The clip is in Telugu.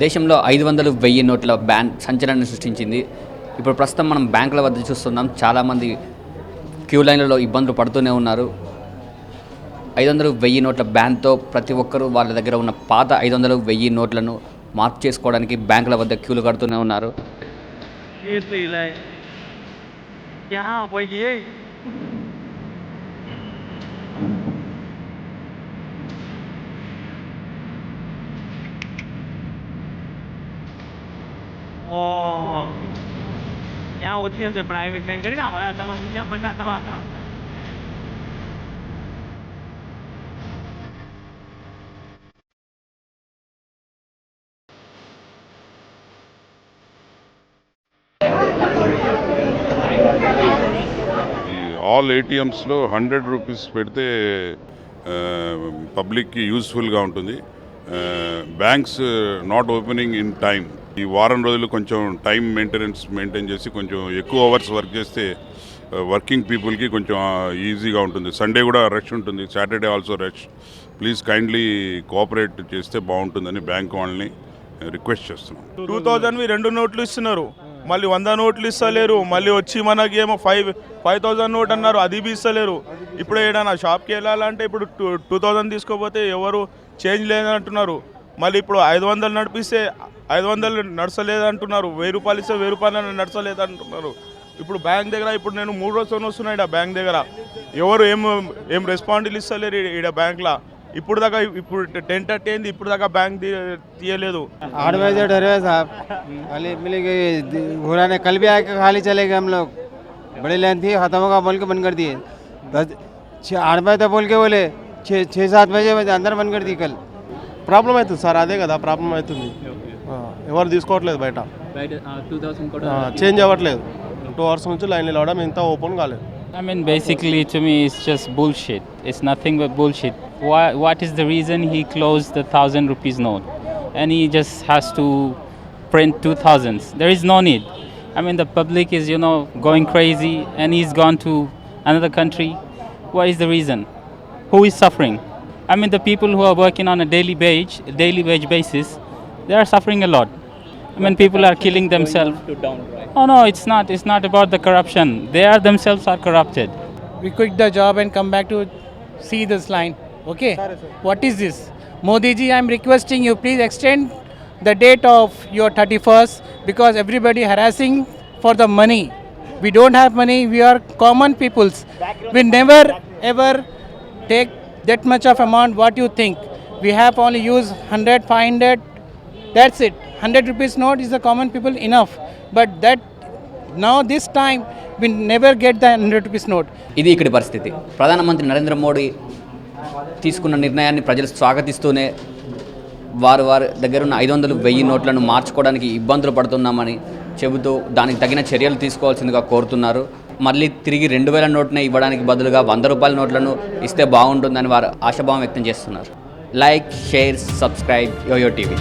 దేశంలో 500 1000 నోట్ల బ్యాన్ సంచలనాన్ని సృష్టించింది. ఇప్పుడు ప్రస్తుతం మనం బ్యాంకుల వద్ద చూస్తున్నాం, చాలామంది క్యూ లైన్లలో ఇబ్బందులు పడుతూనే ఉన్నారు. 500 1000 నోట్ల బ్యాన్తో ప్రతి ఒక్కరూ వాళ్ళ దగ్గర ఉన్న పాత 500 1000 నోట్లను మార్పు చేసుకోవడానికి బ్యాంకుల వద్ద క్యూలు కడుతూనే ఉన్నారు. यहाँ होती है प्राइवेट बैंक करी ना हमारा तमाम बंदा तमाम ఆల్ ఏటీఎమ్స్లో 100 రూపీస్ పెడితే పబ్లిక్కి యూస్ఫుల్గా ఉంటుంది. Banks not opening in time. ఈ వారం రోజులు కొంచెం టైం మెయింటైన్ చేసి కొంచెం ఎక్కువ అవర్స్ వర్క్ చేస్తే వర్కింగ్ పీపుల్కి కొంచెం ఈజీగా ఉంటుంది. సండే కూడా రష్ ఉంటుంది, Saturday also rush. Please kindly cooperate చేస్తే బాగుంటుందని బ్యాంక్ వాళ్ళని రిక్వెస్ట్ చేస్తున్నాం. 2000వి 2 నోట్లు ఇస్తున్నారు, మళ్ళీ 100 నోట్లు ఇస్తలేరు. మళ్ళీ వచ్చి మనకి ఏమో 5000 నోట్ అన్నారు, అది బి ఇస్తలేరు. ఇప్పుడు ఏదైనా షాప్కి వెళ్ళాలంటే ఇప్పుడు 2000 తీసుకోపోతే ఎవరు చేంజ్ లేదంటున్నారు. మళ్ళీ ఇప్పుడు 500 నడిపిస్తే 500 నడచలేదంటున్నారు, 1000 రూపాయలు ఇస్తే 1000 రూపాయలు నడచలేదంటున్నారు. ఇప్పుడు బ్యాంక్ దగ్గర ఇప్పుడు నేను 3 రోజులు వస్తున్నాయి ఇక్కడ బ్యాంక్ దగ్గర, ఎవరు ఏం రెస్పాండిల్ ఇస్తలేరు ఇక్కడ బ్యాంక్లో. ఇప్పుడు దాకా ఇప్పుడు 10:30 అయింది, ఇప్పుడు దాకా బ్యాంక్ తీయలేదు. 8 बजे डरे साहब, खाली मिलेगी घोड़ा ने कल भी आके खाली चले गए हम लोग. बड़ी लाइन थी, खत्म होगा बोल के बंद कर दिए. 8 बजे तक बोल के बोले 6-7 बजे अंदर बंद कर दी. कल ప్రాబ్లం అవుతుంది సార్, అదే కదా ప్రాబ్లం అవుతుంది. ఎవరు తీసుకోవట్లేదు బయట, చేంజ్ అవ్వట్లేదు. 2 hours నుంచి లైన్ నిలవడం, ఇంత ఓపెన్ కాలేదు. I mean, basically, to me, it's just bullshit. It's nothing but bullshit. What is the reason he closed the 1,000 rupees note? And he just has to print 2000s. There is no need. I mean, the public is, going crazy, and he's gone to another country. What is the reason? Who is suffering? I mean, the people who are working on a daily wage basis, they are suffering a lot. I mean, people are killing themselves. Oh no, it's not. It's not about the corruption. They are themselves are corrupted. We quit the job and come back to see this line. Okay? What is this? Modi ji, I am requesting you, please extend the date of your 31st, because everybody harassing for the money. We don't have money. We are common peoples. We never ever take that much of amount. What you think? We have only used 100, 500. That's it. 100 rupees note is the common people enough. But that now this time we never get the 100 rupees note. ఇది ఇక్కడి పరిస్థితి. ప్రధానమంత్రి నరేంద్ర మోడీ తీసుకున్న నిర్ణయాన్ని ప్రజలు స్వాగతిస్తూనే వారి దగ్గర ఉన్న 500 1000 నోట్లను మార్చుకోవడానికి ఇబ్బందులు పడుతున్నామని చెబుతూ దానికి తగిన చర్యలు తీసుకోవాల్సిందిగా కోరుతున్నారు. మళ్ళీ తిరిగి 2000 నోట్నే ఇవ్వడానికి బదులుగా 100 రూపాయల నోట్లను ఇస్తే బాగుంటుందని వారు ఆశాభావం వ్యక్తం చేస్తున్నారు. Like, share, subscribe Yoyo TV.